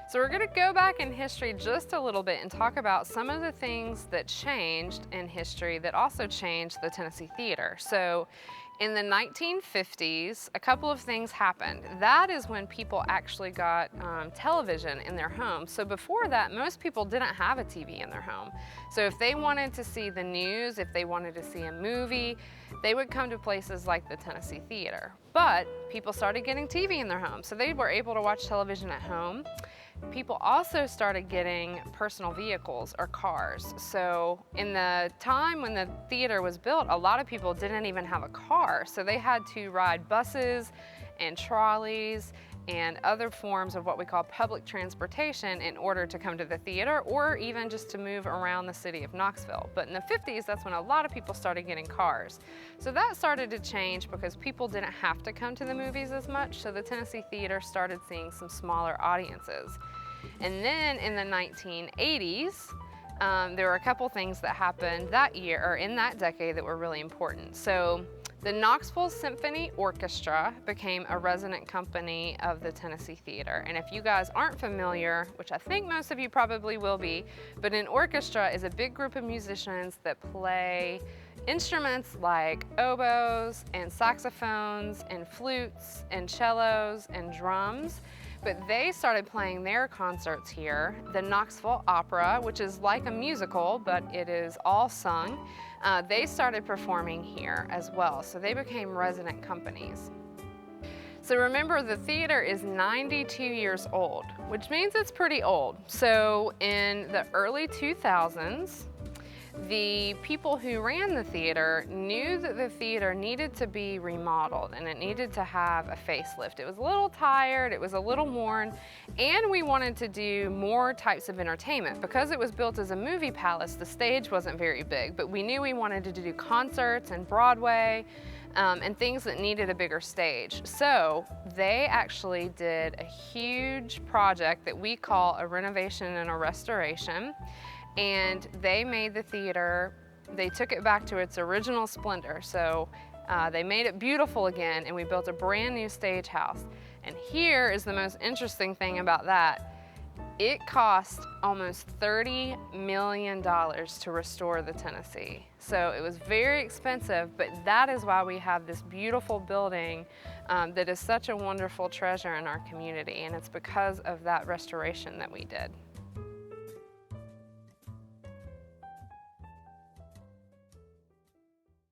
So we're going to go back in history just a little bit and talk about some of the things that changed in history that also changed the Tennessee Theater. So in the 1950s, a couple of things happened. That is when people actually got television in their home. So before that, most people didn't have a TV in their home. So if they wanted to see the news, if they wanted to see a movie, they would come to places like the Tennessee Theater. But people started getting TV in their home, so they were able to watch television at home. People also started getting personal vehicles or cars. So in the time when the theater was built, a lot of people didn't even have a car. So they had to ride buses and trolleys and other forms of what we call public transportation in order to come to the theater, or even just to move around the city of Knoxville. But in the 50s, that's when a lot of people started getting cars. So that started to change because people didn't have to come to the movies as much, so the Tennessee Theater started seeing some smaller audiences. And then in the 1980s, there were a couple things that happened that year, or in that decade, that were really important. So the Knoxville Symphony Orchestra became a resident company of the Tennessee Theater. And if you guys aren't familiar, which I think most of you probably will be, but an orchestra is a big group of musicians that play instruments like oboes and saxophones and flutes and cellos and drums. But they started playing their concerts here. The Knoxville Opera, which is like a musical, but it is all sung, they started performing here as well. So they became resident companies. So remember, the theater is 92 years old, which means it's pretty old. So in the early 2000s, the people who ran the theater knew that the theater needed to be remodeled and it needed to have a facelift. It was a little tired, it was a little worn, and we wanted to do more types of entertainment. Because it was built as a movie palace, the stage wasn't very big, but we knew we wanted to do concerts and Broadway and things that needed a bigger stage. So they actually did a huge project that we call a renovation and a restoration. And they made the theater, they took it back to its original splendor. So they made it beautiful again, and we built a brand new stage house. And here is the most interesting thing about that. It cost almost $30 million to restore the Tennessee. So it was very expensive, but that is why we have this beautiful building that is such a wonderful treasure in our community, and it's because of that restoration that we did.